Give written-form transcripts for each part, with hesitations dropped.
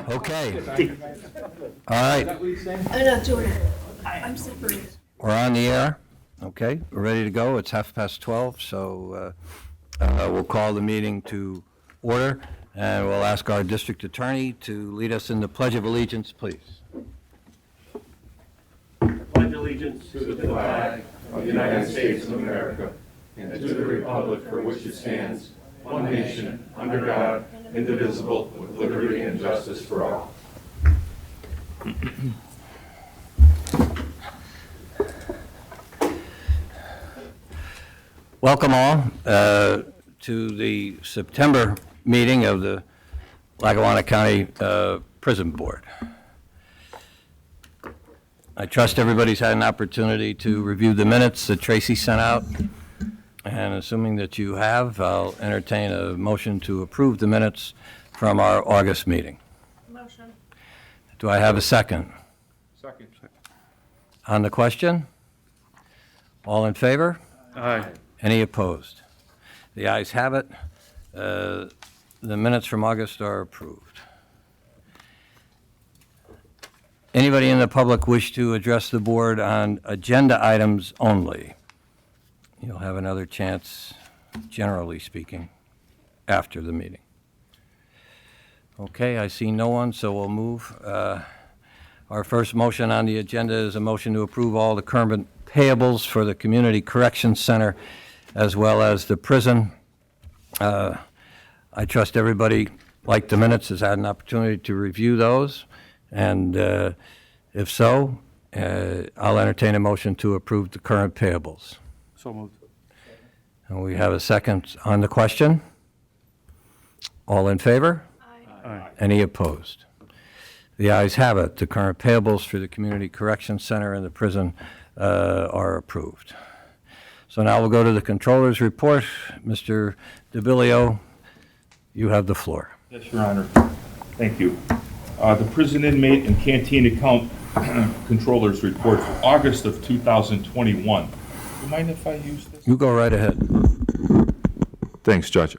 Okay. All right. I'm not doing it. I'm separated. We're on the air. Okay, we're ready to go. It's 12:30, so we'll call the meeting to order, and we'll ask our district attorney to lead us in the Pledge of Allegiance, please. Pledge allegiance to the flag of the United States of America and to the republic for which it stands, one nation, under God, indivisible, with liberty and justice for all. Welcome all to the September meeting of the Lackawanna County Prison Board. I trust everybody's had an opportunity to review the minutes that Tracy sent out, and assuming that you have, I'll entertain a motion to approve the minutes from our August meeting. Motion. Do I have a second? Second. On the question? All in favor? Aye. Any opposed? The ayes have it. The minutes from August are approved. Anybody in the public wish to address the board on agenda items only? You'll have another chance, generally speaking, after the meeting. Okay, I see no one, so we'll move. Our first motion on the agenda is a motion to approve all the current payables for the Community Corrections Center as well as the prison. I trust everybody, like the minutes, has had an opportunity to review those. And if so, I'll entertain a motion to approve the current payables. So moved. And we have a second on the question. All in favor? Aye. Any opposed? The ayes have it. The current payables for the Community Corrections Center and the prison are approved. So now we'll go to the Controller's report. Mr. DiBileo, you have the floor. Yes, Your Honor. Thank you. The prison inmate and canteen account controller's report for August of 2021. Do you mind if I use this? You go right ahead. Thanks, Judge.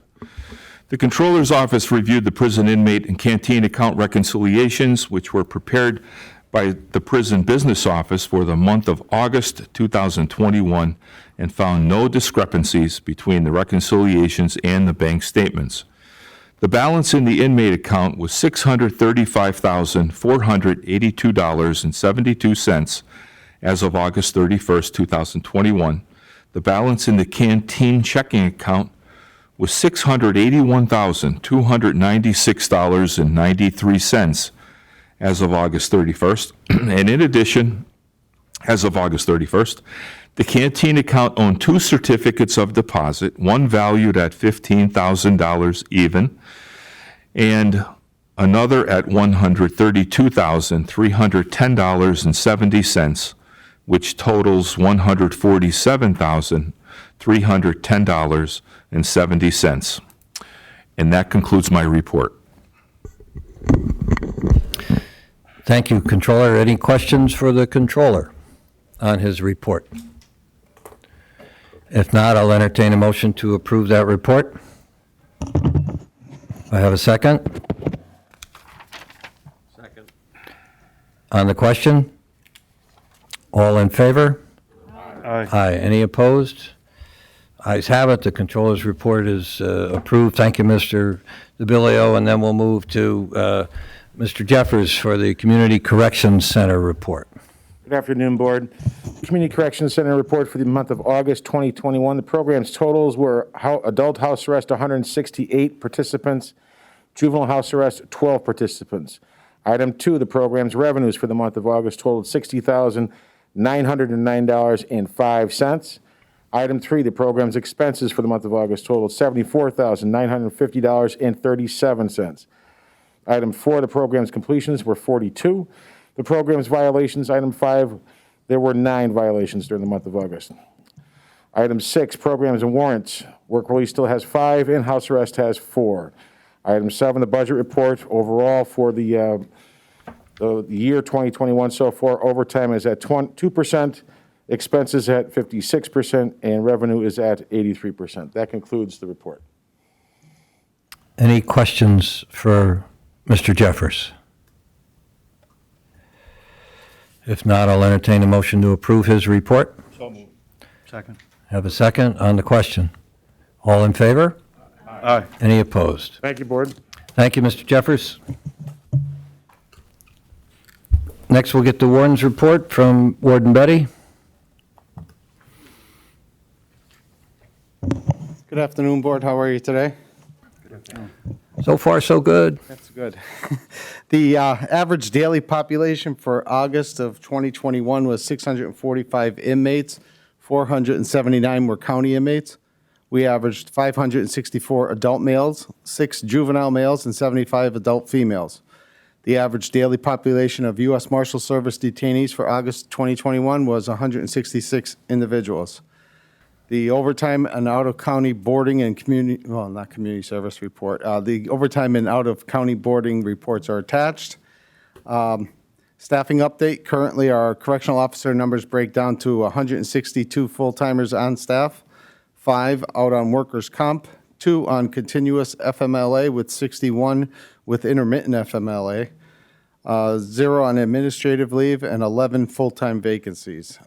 The Controller's Office reviewed the prison inmate and canteen account reconciliations, which were prepared by the Prison Business Office for the month of August 2021, and found no discrepancies between the reconciliations and the bank statements. The balance in the inmate account was $635,482.72 as of August 31st, 2021. The balance in the canteen checking account was $681,296.93 as of August 31st. And in addition, as of August 31st, the canteen account owned two certificates of deposit, one valued at $15,000 even, and another at $132,310.70, which totals $147,310.70. And that concludes my report. Thank you, Controller. Any questions for the Controller on his report? If not, I'll entertain a motion to approve that report. I have a second. Second. On the question? All in favor? Aye. Aye. Any opposed? Ayes have it. The Controller's report is approved. Thank you, Mr. DiBileo. And then we'll move to Mr. Jeffers for the Community Corrections Center report. Good afternoon, Board. Community Corrections Center report for the month of August 2021. The program's totals were adult house arrest, 168 participants, juvenile house arrest, 12 participants. Item 2, the program's revenues for the month of August totaled $60,909.05. Item 3, the program's expenses for the month of August totaled $74,950.37. Item 4, the program's completions were 42. The program's violations, item 5, there were 9 violations during the month of August. Item 6, programs and warrants. Work release still has 5, and house arrest has 4. Item 7, the budget report overall for the year 2021 so far. Overtime is at 2%, expenses at 56%, and revenue is at 83%. That concludes the report. Any questions for Mr. Jeffers? If not, I'll entertain a motion to approve his report. So moved. Second. Have a second on the question. All in favor? Aye. Any opposed? Thank you, Board. Thank you, Mr. Jeffers. Next, we'll get the Warden's report from Warden Betti. Good afternoon, Board. How are you today? So far, so good. That's good. The average daily population for August of 2021 was 645 inmates. 479 were county inmates. We averaged 564 adult males, 6 juvenile males, and 75 adult females. The average daily population of U.S. Marshal Service detainees for August 2021 was 166 individuals. The overtime and out-of-county boarding and community, well, not community service report, the overtime and out-of-county boarding reports are attached. Staffing update, currently our correctional officer numbers break down to 162 full-timers on staff, 5 out on workers' comp, 2 on continuous FMLA with 61 with intermittent FMLA, 0 on administrative leave, and 11 full-time vacancies,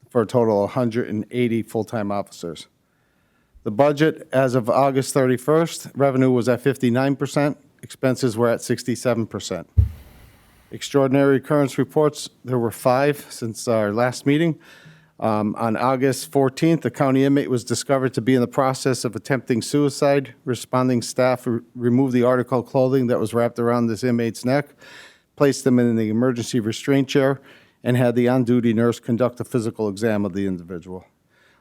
for a total of 180 full-time officers. The budget as of August 31st, revenue was at 59%, expenses were at 67%. Extraordinary occurrence reports, there were 5 since our last meeting. On August 14th, a county inmate was discovered to be in the process of attempting suicide. Responding staff removed the article of clothing that was wrapped around this inmate's neck, placed him in the emergency restraint chair, and had the on-duty nurse conduct a physical exam of the individual.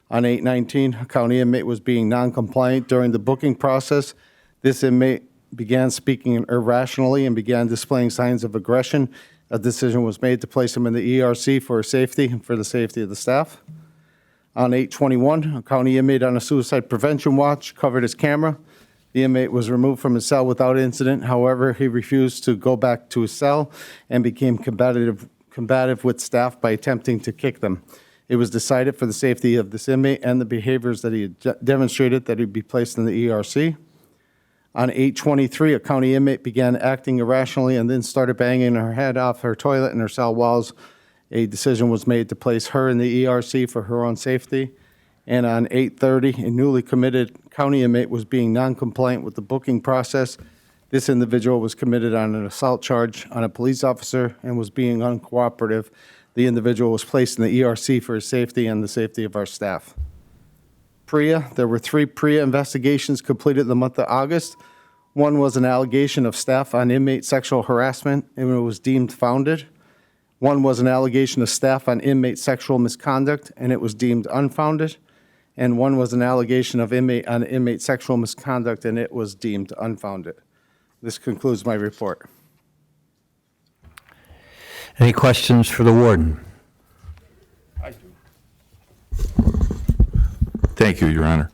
On 8/19, a county inmate was being non-compliant during the booking process. This inmate began speaking irrationally and began displaying signs of aggression. A decision was made to place him in the ERC for his safety and for the safety of the staff. On 8/21, a county inmate on a suicide prevention watch covered his camera. The inmate was removed from his cell without incident. However, he refused to go back to his cell and became combative with staff by attempting to kick them. It was decided for the safety of this inmate and the behaviors that he had demonstrated that he'd be placed in the ERC. On 8/23, a county inmate began acting irrationally and then started banging her head off her toilet and her cell walls. A decision was made to place her in the ERC for her own safety. And on 8/30, a newly committed county inmate was being non-compliant with the booking process. This individual was committed on an assault charge on a police officer and was being uncooperative. The individual was placed in the ERC for his safety and the safety of our staff. PREA, there were 3 PREA investigations completed in the month of August. One was an allegation of staff on inmate sexual harassment, and it was deemed founded. One was an allegation of staff on inmate sexual misconduct, and it was deemed unfounded. And one was an allegation of inmate sexual misconduct, and it was deemed unfounded. This concludes my report. Any questions for the Warden? I do. Thank you, Your Honor.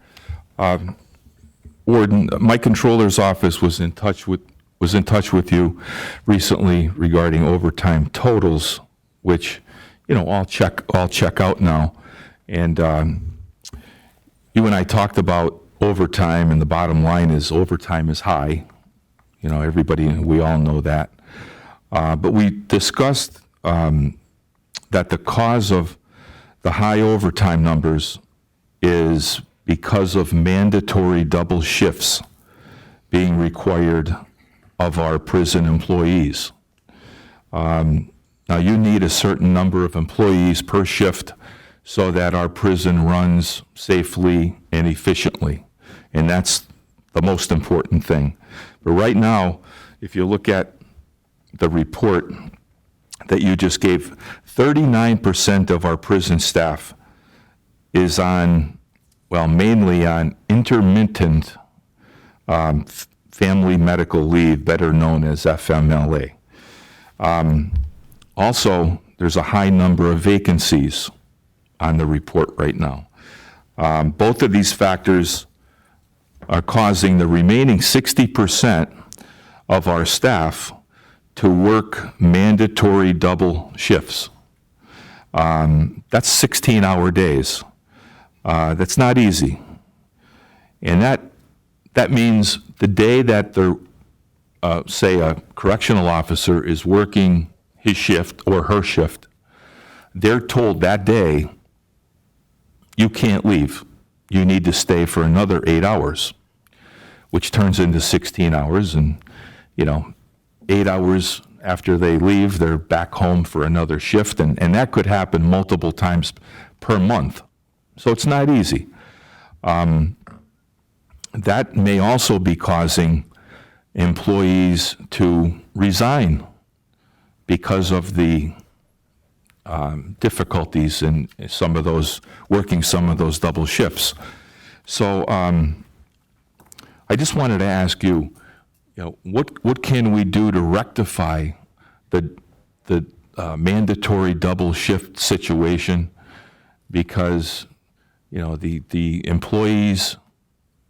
Warden, my controller's office was in touch with you recently regarding overtime totals, which, I'll check out now. And you and I talked about overtime, and the bottom line is overtime is high. We all know that. But we discussed that the cause of the high overtime numbers is because of mandatory double shifts being required of our prison employees. Now, you need a certain number of employees per shift so that our prison runs safely and efficiently, and that's the most important thing. But right now, if you look at the report that you just gave, 39% of our prison staff is on, mainly on intermittent family medical leave, better known as FMLA. Also, there's a high number of vacancies on the report right now. Both of these factors are causing the remaining 60% of our staff to work mandatory double shifts. That's 16-hour days. That's not easy. And that means the day that the, say, a correctional officer is working his shift or her shift, they're told that day, you can't leave. You need to stay for another 8 hours, which turns into 16 hours. And, 8 hours after they leave, they're back home for another shift. And that could happen multiple times per month. So it's not easy. That may also be causing employees to resign because of the difficulties in working some of those double shifts. So I just wanted to ask you, what can we do to rectify the mandatory double shift situation? Because the employees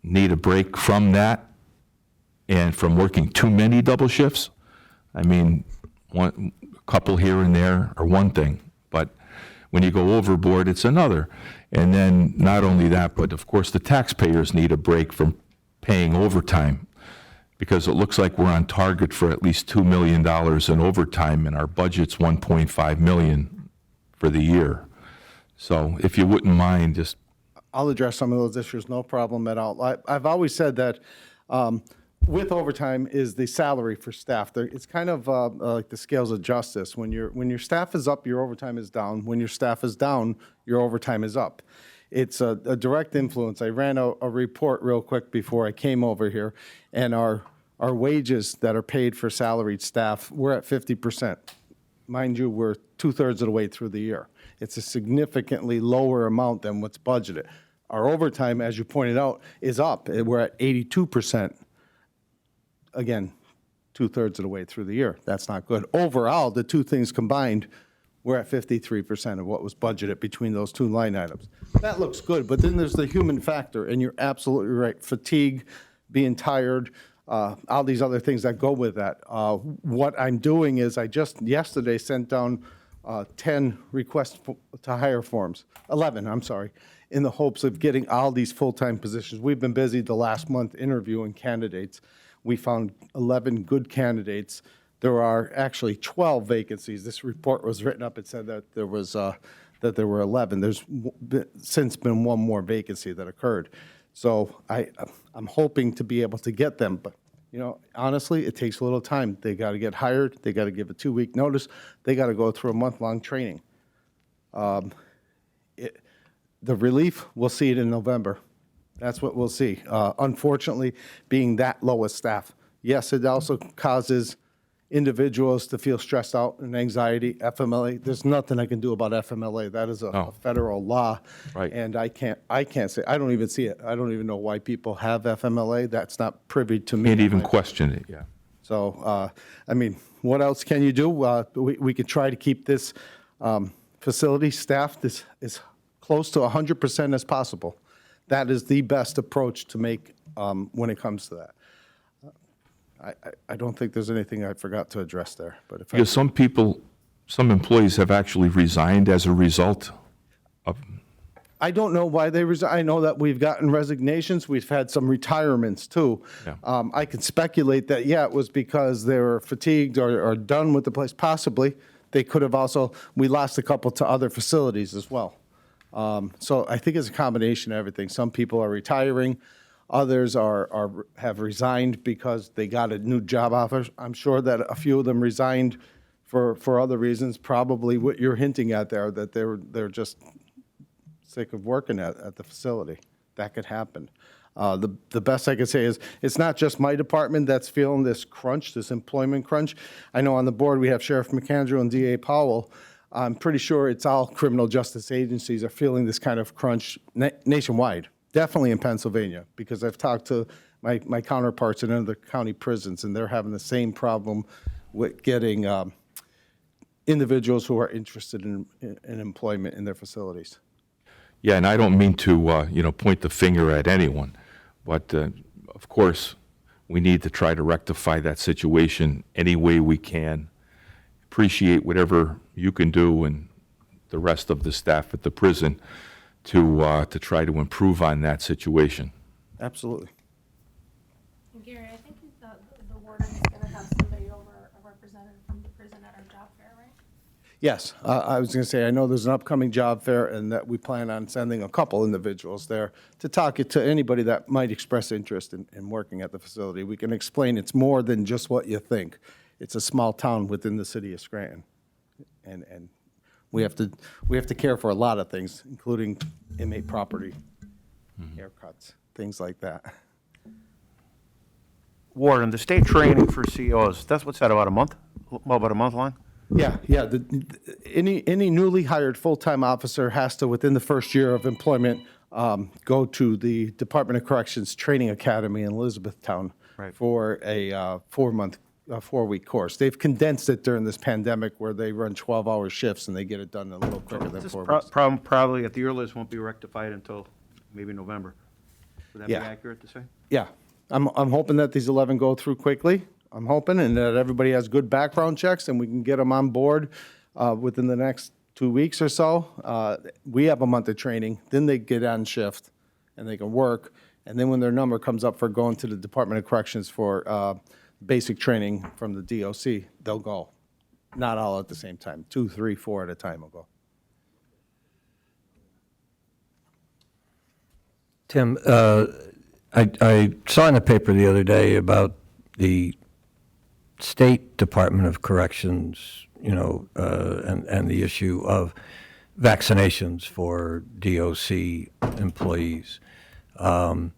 need a break from that and from working too many double shifts. I mean, a couple here and there are one thing, but when you go overboard, it's another. And then not only that, but of course the taxpayers need a break from paying overtime, because it looks like we're on target for at least $2 million in overtime, and our budget's $1.5 million for the year. So if you wouldn't mind, just I'll address some of those issues, no problem at all. I've always said that with overtime is the salary for staff. It's kind of like the scales of justice. When your staff is up, your overtime is down. When your staff is down, your overtime is up. It's a direct influence. I ran a report real quick before I came over here, and our wages that are paid for salaried staff, we're at 50%. Mind you, we're 2/3 of the way through the year. It's a significantly lower amount than what's budgeted. Our overtime, as you pointed out, is up. We're at 82%. Again, 2/3 of the way through the year. That's not good. Overall, the two things combined, we're at 53% of what was budgeted between those two line items. That looks good, but then there's the human factor, and you're absolutely right. Fatigue, being tired, all these other things that go with that. What I'm doing is I just yesterday sent down 10 requests to hire forms, 11, I'm sorry, in the hopes of getting all these full-time positions. We've been busy the last month interviewing candidates. We found 11 good candidates. There are actually 12 vacancies. This report was written up. It said that there were 11. There's since been one more vacancy that occurred. So I'm hoping to be able to get them, but honestly, it takes a little time. They got to get hired. They got to give a 2-week notice. They got to go through a month-long training. The relief, we'll see it in November. That's what we'll see. Unfortunately, being that low a staff, yes, it also causes individuals to feel stressed out and anxiety. FMLA, there's nothing I can do about FMLA. That is a federal law. Right. And I can't say, I don't even see it. I don't even know why people have FMLA. That's not privy to me. can't even question it, yeah. So, what else can you do? We could try to keep this facility staffed as close to 100% as possible. That is the best approach to make when it comes to that. I don't think there's anything I forgot to address there. But if Because some employees have actually resigned as a result of, I don't know why they resign. I know that we've gotten resignations. We've had some retirements too. Yeah. I can speculate that, it was because they were fatigued or done with the place. Possibly. They could have also, we lost a couple to other facilities as well. So I think it's a combination of everything. Some people are retiring. Others have resigned because they got a new job offer. I'm sure that a few of them resigned for other reasons, probably what you're hinting at there, that they're just sick of working at the facility. That could happen. The best I could say is it's not just my department that's feeling this crunch, this employment crunch. I know on the board we have Sheriff McAndrew and DA Powell. I'm pretty sure it's all criminal justice agencies are feeling this kind of crunch nationwide. Definitely in Pennsylvania, because I've talked to my counterparts in other county prisons, and they're having the same problem with getting individuals who are interested in employment in their facilities. yeah, and I don't mean to, point the finger at anyone, but of course, we need to try to rectify that situation any way we can. Appreciate whatever you can do and the rest of the staff at the prison to try to improve on that situation. Absolutely. Gary, I think the warden's gonna have somebody over, a representative from the prison at our job fair, right? Yes, I was going to say, I know there's an upcoming job fair, and that we plan on sending a couple individuals there to talk to anybody that might express interest in working at the facility. We can explain it's more than just what you think. It's a small town within the city of Scranton, and we have to care for a lot of things, including inmate property, haircuts, things like that. Warden, the state training for COs, that's what's that, about a month? Well, about a month long? Yeah. Any newly hired full-time officer has to, within the first year of employment, go to the Department of Corrections Training Academy in Elizabethtown Right. for a 4-week course. They've condensed it during this pandemic where they run 12-hour shifts and they get it done a little quicker than This 4 weeks. problem probably at the earliest won't be rectified until maybe November. Would that be Yeah. accurate to say? Yeah, I'm hoping that these 11 go through quickly. I'm hoping, and that everybody has good background checks, and we can get them on board within the next 2 weeks or so. We have a month of training, then they get on shift, and they can work, and then when their number comes up for going to the Department of Corrections for basic training from the DOC, they'll go. Not all at the same time, 2, 3, 4 at a time will go. Tim, I saw in the paper the other day about the State Department of Corrections, and the issue of vaccinations for DOC employees. Can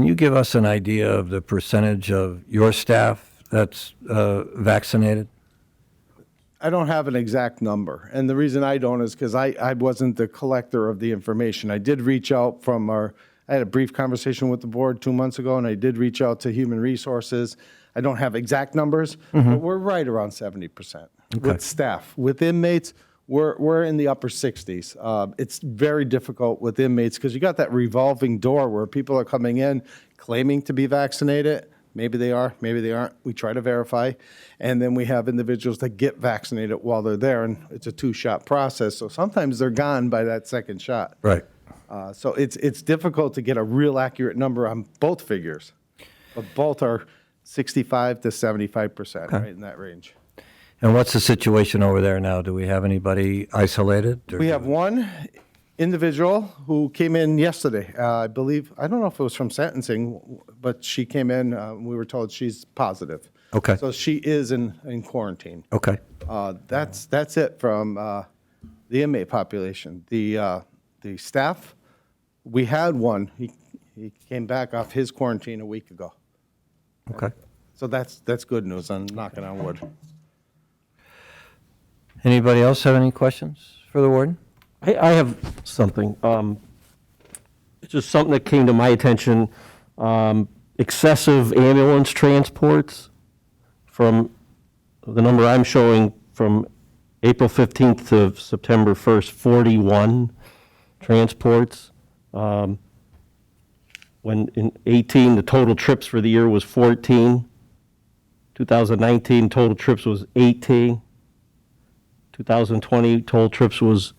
you give us an idea of the percentage of your staff that's vaccinated? I don't have an exact number, and the reason I don't is because I wasn't the collector of the information. I did reach out I had a brief conversation with the board 2 months ago, and I did reach out to Human Resources. I don't have exact numbers, but we're right around 70% with staff. With inmates, we're in the upper 60s. It's very difficult with inmates because you got that revolving door where people are coming in claiming to be vaccinated. Maybe they are, maybe they aren't. We try to verify. And then we have individuals that get vaccinated while they're there, and it's a 2-shot process. So sometimes they're gone by that second shot. Right. So it's difficult to get a real accurate number on both figures, but both are 65 to 75%, right in that range. And what's the situation over there now? Do we have anybody isolated? Or- We have one individual who came in yesterday, I believe. I don't know if it was from sentencing, but she came in, we were told she's positive. Okay. So she is in quarantine. Okay. That's it from the inmate population. The staff, we had one. He came back off his quarantine a week ago. Okay. So that's good news. I'm knocking on wood. Anybody else have any questions for the warden? I have something. It's just something that came to my attention. Excessive ambulance transports from the number I'm showing from April 15th to September 1st, 41 transports. When in 18, the total trips for the year was 14. 2019, total trips was 18. 2020, total trips was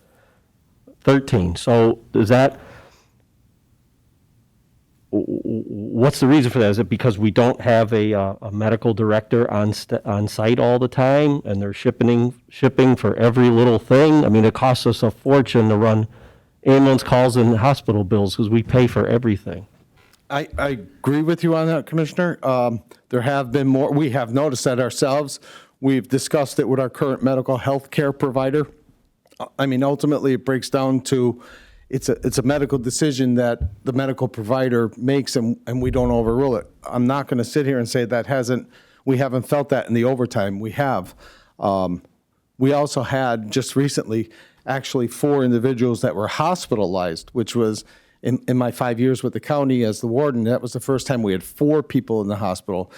13. So is that, what's the reason for that? Is it because we don't have a medical director on site all the time, and they're shipping for every little thing? I mean, it costs us a fortune to run ambulance calls and hospital bills because we pay for everything. I agree with you on that, Commissioner. There have been more. We have noticed that ourselves. We've discussed it with our current medical health care provider. I mean, ultimately, it breaks down to it's a medical decision that the medical provider makes, and we don't overrule it. I'm not going to sit here and say we haven't felt that in the overtime. We have. We also had just recently actually 4 individuals that were hospitalized, which was in my 5 years with the county as the warden, that was the first time we had 4 people in the hospital.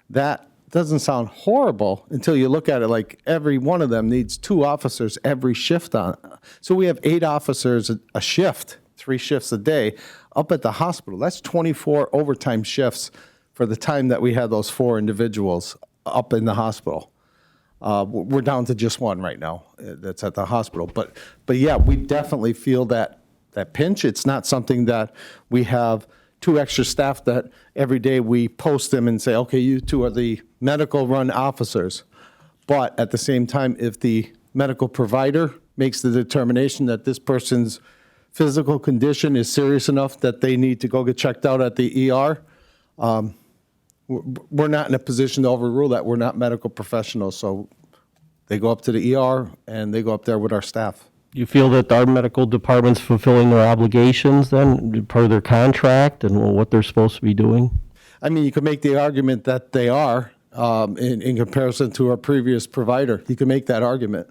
That doesn't sound horrible until you look at it like every one of them needs 2 officers every shift on. So we have 8 officers a shift, 3 shifts a day up at the hospital. That's 24 overtime shifts for the time that we had those 4 individuals up in the hospital. We're down to just 1 right now that's at the hospital. But yeah, we definitely feel that pinch. It's not something that we have 2 extra staff that every day we post them and say, okay, you two are the medical run officers. But at the same time, if the medical provider makes the determination that this person's physical condition is serious enough that they need to go get checked out at the ER, we're not in a position to overrule that. We're not medical professionals, so they go up to the ER and they go up there with our staff. You feel that our medical department's fulfilling their obligations then, per their contract and what they're supposed to be doing? I mean, you could make the argument that they are in comparison to our previous provider. You could make that argument.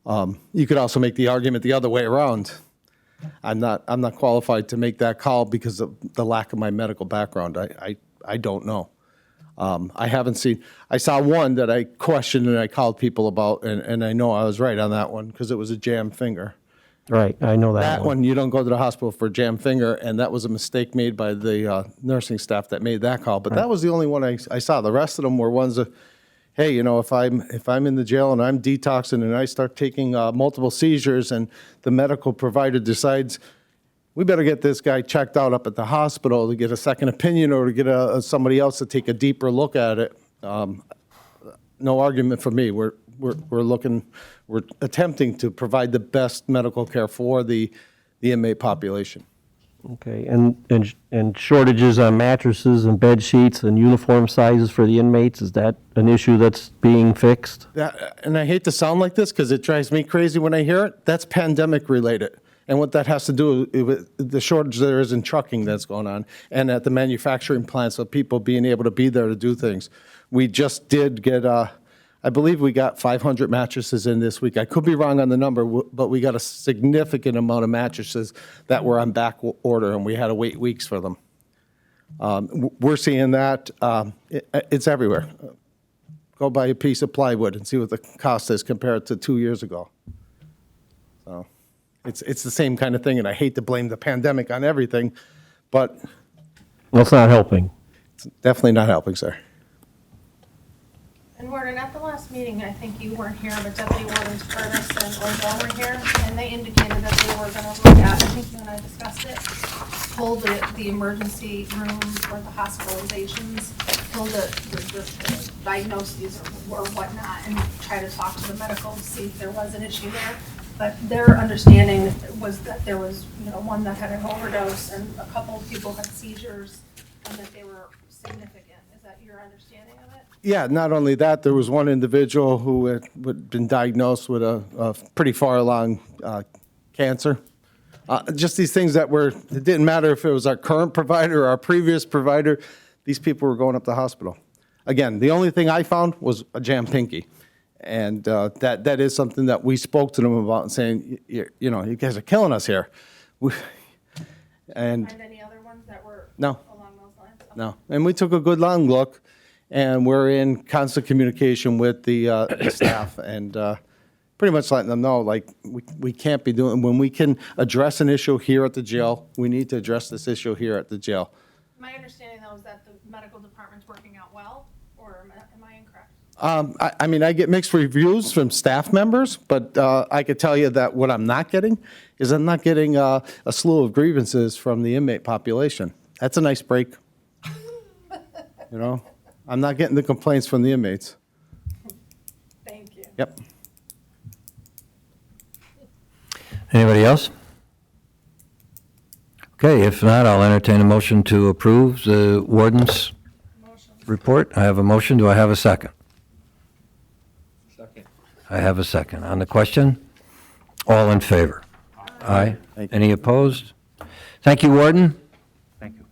You could also make the argument the other way around. I'm not qualified to make that call because of the lack of my medical background. I don't know. I haven't seen, I saw one that I questioned and I called people about, and I know I was right on that one because it was a jammed finger. Right, I know that That one, you don't go to the hospital for a jammed finger, and that was a mistake made by the nursing staff that made that call. But that was the only one I saw. The rest of them were ones that, hey, you know, if I'm in the jail and I'm detoxing and I start taking multiple seizures and the medical provider decides, we better get this guy checked out up at the hospital to get a second opinion or to get somebody else to take a deeper look at it. No argument for me. We're attempting to provide the best medical care for the inmate population. Okay, and shortages on mattresses and bed sheets and uniform sizes for the inmates, is that an issue that's being fixed? And I hate to sound like this because it drives me crazy when I hear it. That's pandemic related. And what that has to do with the shortage there is in trucking that's going on and at the manufacturing plants of people being able to be there to do things. We just did get, I believe we got 500 mattresses in this week. I could be wrong on the number, but we got a significant amount of mattresses that were on back order and we had to wait weeks for them. We're seeing that. It's everywhere. Go buy a piece of plywood and see what the cost is compared to 2 years ago. So. It's the same kind of thing, and I hate to blame the pandemic on everything, but Well, it's not helping. it's definitely not helping, sir. And Warden, at the last meeting, I think you weren't here, but Deputy Wardens Curtis and Langan were here, and they indicated that they were gonna look at, I think you and I discussed it, pull the emergency rooms or the hospitalizations, pull the diagnoses or whatnot, and try to talk to the medical to see if there was an issue there. But their understanding was that there was, you know, one that had an overdose and a couple of people had seizures and that they were significant. Is that your understanding of it? Yeah, not only that, there was one individual who had been diagnosed with a pretty far along cancer. Just these things that it didn't matter if it was our current provider or our previous provider, these people were going up to the hospital. Again, the only thing I found was a jammed pinky. And that is something that we spoke to them about and saying, you know, you guys are killing us here. And Find any other ones that were No. along those lines? Okay. no, and we took a good long look, and we're in constant communication with the staff and pretty much letting them know, like, we can't be doing, when we can address an issue here at the jail, we need to address this issue here at the jail. My understanding though is that the medical department's working out well, or am I incorrect? I mean, I get mixed reviews from staff members, but I could tell you that what I'm not getting is I'm not getting a slew of grievances from the inmate population. That's a nice break. You know, I'm not getting the complaints from the inmates. Thank you. Yep. Anybody else? Okay, if not, I'll entertain a motion to approve the warden's report. I have a motion. Do I have a second? Second. I have a second. On the question? All in favor? Aye. Thank you. Any opposed? Thank you, Warden. Thank you.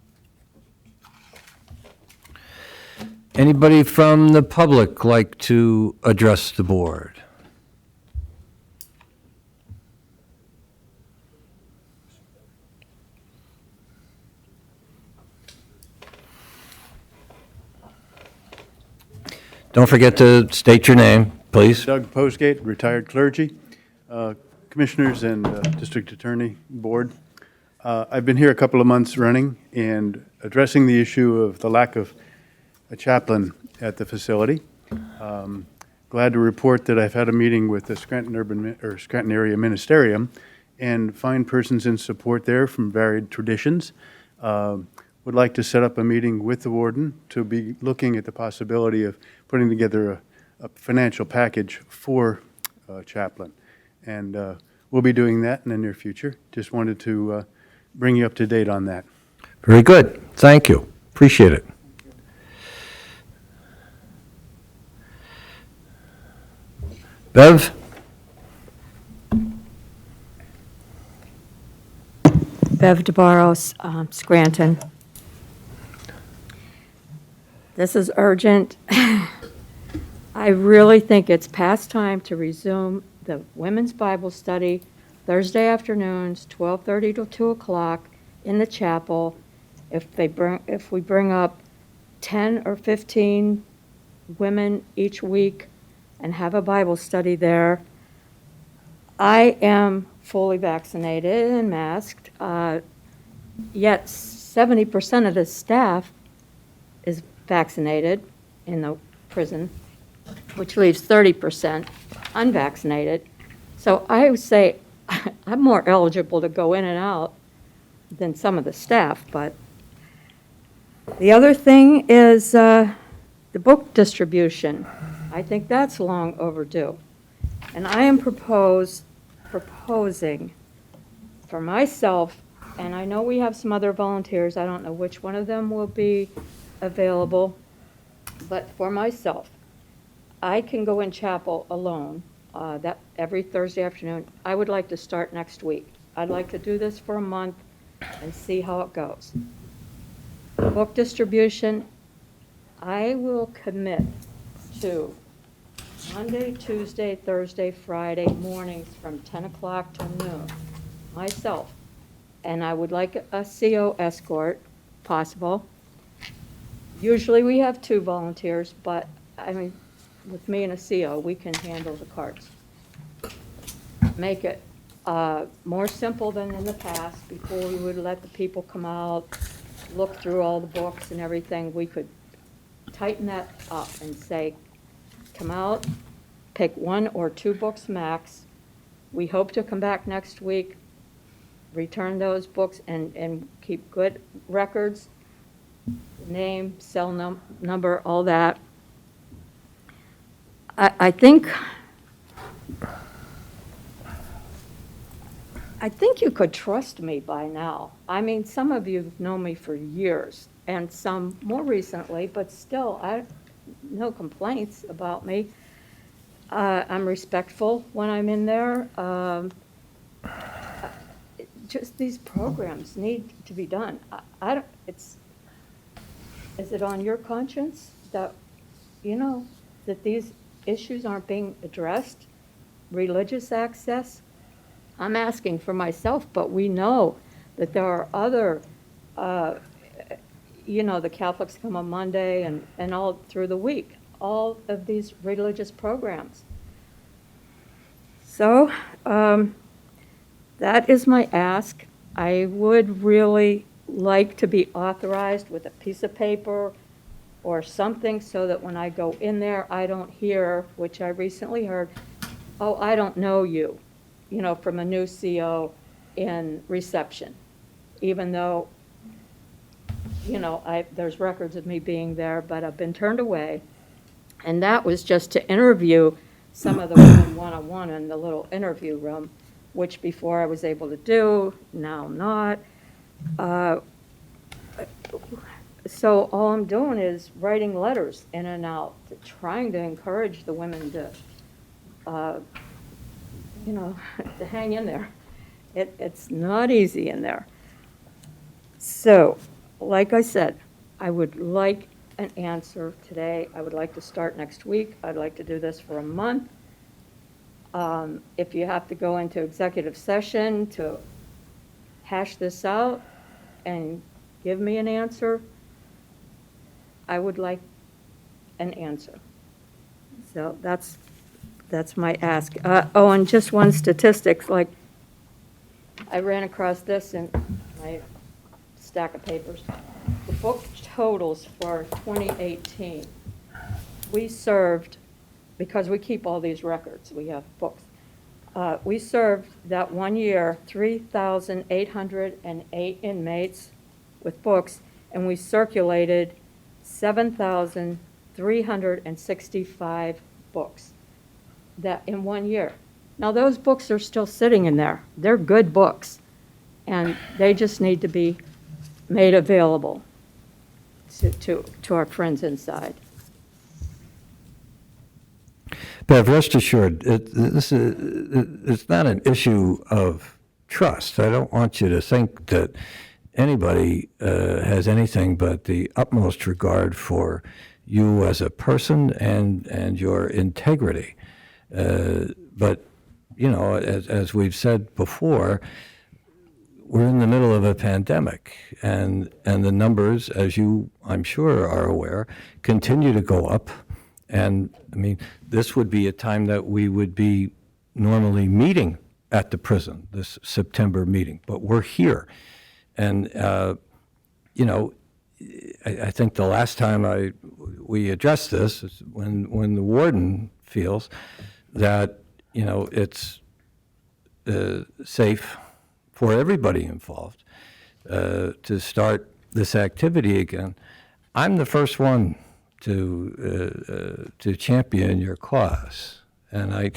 Anybody from the public like to address the board? Don't forget to state your name, please. Doug Postgate, retired clergy, commissioners and district attorney board. I've been here a couple of months running and addressing the issue of the lack of a chaplain at the facility. Glad to report that I've had a meeting with the Scranton Area Ministerium and find persons in support there from varied traditions. would like to set up a meeting with the warden to be looking at the possibility of putting together a financial package for chaplain. And we'll be doing that in the near future. Just wanted to bring you up to date on that. Very good. Thank you. Appreciate it. Bev? Bev DeBarros, Scranton. This is urgent. I really think it's past time to resume the women's Bible study Thursday afternoons, 12:30 to 2 o'clock in the chapel. If we bring up 10 or 15 women each week and have a Bible study there. I am fully vaccinated and masked, yet 70% of the staff is vaccinated in the prison, which leaves 30% unvaccinated. So I would say I'm more eligible to go in and out than some of the staff. But the other thing is the book distribution. I think that's long overdue. And I am proposing for myself, and I know we have some other volunteers, I don't know which one of them will be available, but for myself, I can go in chapel alone that every Thursday afternoon. I would like to start next week. I'd like to do this for a month and see how it goes. Book distribution, I will commit to Monday, Tuesday, Thursday, Friday mornings from 10 o'clock till noon, myself. And I would like a CO escort, possible. Usually we have 2 volunteers, but I mean, with me and a CO, we can handle the carts. Make it more simple than in the past. Before we would let the people come out, look through all the books and everything. We could tighten that up and say, come out, pick 1 or 2 books max. We hope to come back next week, return those books, and keep good records, name, cell number, all that. I think you could trust me by now. I mean, some of you have known me for years, and some more recently, but still, no complaints about me. I'm respectful when I'm in there. Just these programs need to be done. Is it on your conscience that, that these issues aren't being addressed? Religious access? I'm asking for myself, but we know that there are other, the Catholics come on Monday and all through the week, all of these religious programs. So that is my ask. I would really like to be authorized with a piece of paper or something so that when I go in there, I don't hear, which I recently heard, oh, I don't know you, from a new CO in reception, even though, there's records of me being there, but I've been turned away. And that was just to interview some of the women one-on-one in the little interview room, which before I was able to do, now I'm not. So all I'm doing is writing letters in and out, trying to encourage the women to, to hang in there. It's not easy in there. So, like I said, I would like an answer today. I would like to start next week. I'd like to do this for a month. If you have to go into executive session to hash this out and give me an answer, I would like an answer. So that's my ask. Oh, and just one statistic, like I ran across this in my stack of papers. The book totals for 2018. We served, because we keep all these records, we have books. We served that one year 3,808 inmates with books, and we circulated 7,365 books that in 1 year. Now, those books are still sitting in there. They're good books, and they just need to be made available to our friends inside. Bev, rest assured, it's not an issue of trust. I don't want you to think that anybody has anything but the utmost regard for you as a person and your integrity. But, you know, as we've said before, we're in the middle of a pandemic, and the numbers, as you, I'm sure, are aware, continue to go up. And, I mean, this would be a time that we would be normally meeting at the prison, this September meeting, but we're here. And, you know, I think the last time we addressed this is when the warden feels that, you know, it's safe for everybody involved to start this activity again. I'm the first one to champion your cause. And I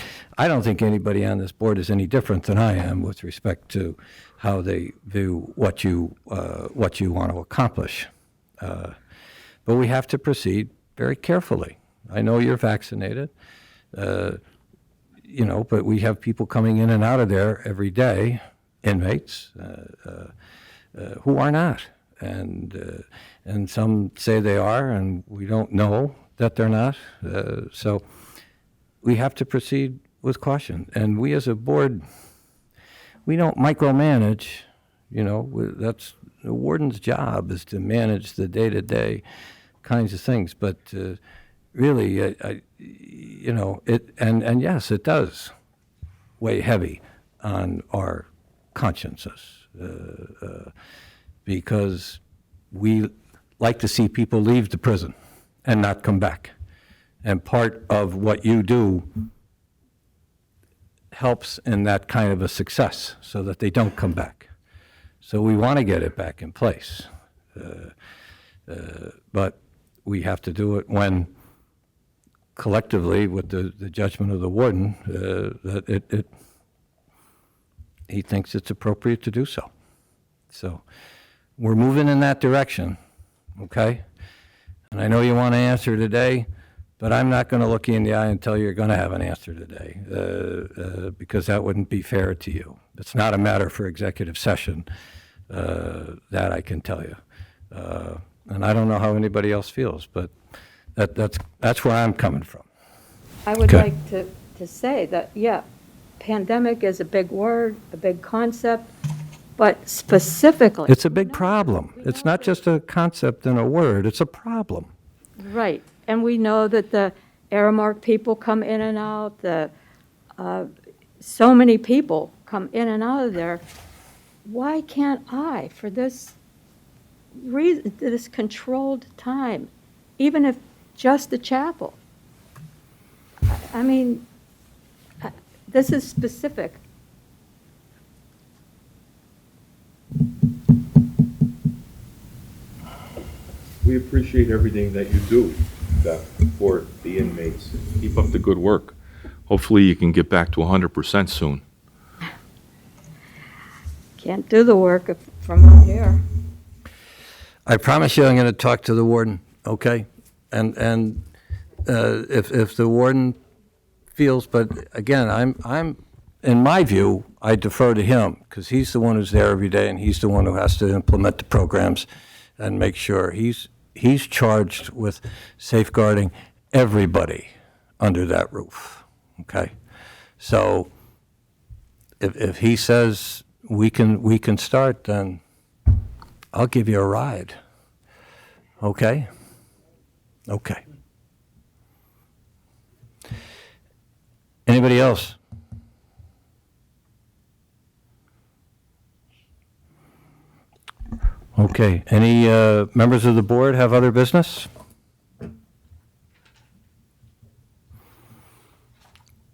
don't think anybody on this board is any different than I am with respect to how they view what you want to accomplish. But we have to proceed very carefully. I know you're vaccinated, you know, but we have people coming in and out of there every day, inmates, who are not. And some say they are, and we don't know that they're not. So we have to proceed with caution. And we as a board, we don't micromanage, you know, that's the warden's job is to manage the day-to-day kinds of things. But really, you know, and yes, it does weigh heavy on our consciences because we like to see people leave the prison and not come back. And part of what you do helps in that kind of a success so that they don't come back. So we want to get it back in place. But we have to do it when collectively, with the judgment of the warden, that he thinks it's appropriate to do so. So we're moving in that direction, okay? And I know you want an answer today, but I'm not going to look you in the eye and tell you you're going to have an answer today, because that wouldn't be fair to you. It's not a matter for executive session, that I can tell you. And I don't know how anybody else feels, but that's where I'm coming from. I would Okay. like to say that, yeah, pandemic is a big word, a big concept, but specifically. It's a big problem. It's not just a concept and a word, it's a problem. Right, and we know that the Aramark people come in and out, so many people come in and out of there. Why can't I, for this reason, this controlled time, even if just the chapel? I mean, this is specific. We appreciate everything that you do, Beth, for the inmates. Keep up the good work. Hopefully you can get back to 100% soon. Can't do the work from out here. I promise you I'm going to talk to the warden, okay? And if the warden feels, but again, I'm in my view, I defer to him because he's the one who's there every day and he's the one who has to implement the programs and make sure he's charged with safeguarding everybody under that roof, okay? So if he says we can start, then I'll give you a ride, okay? Okay. Anybody else? Okay, any members of the board have other business?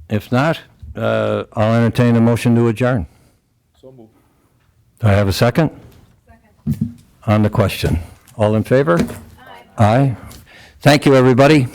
If not, I'll entertain a motion to adjourn. So moved. Do I have a second? Second. On the question. All in favor? Aye. Thank you, everybody.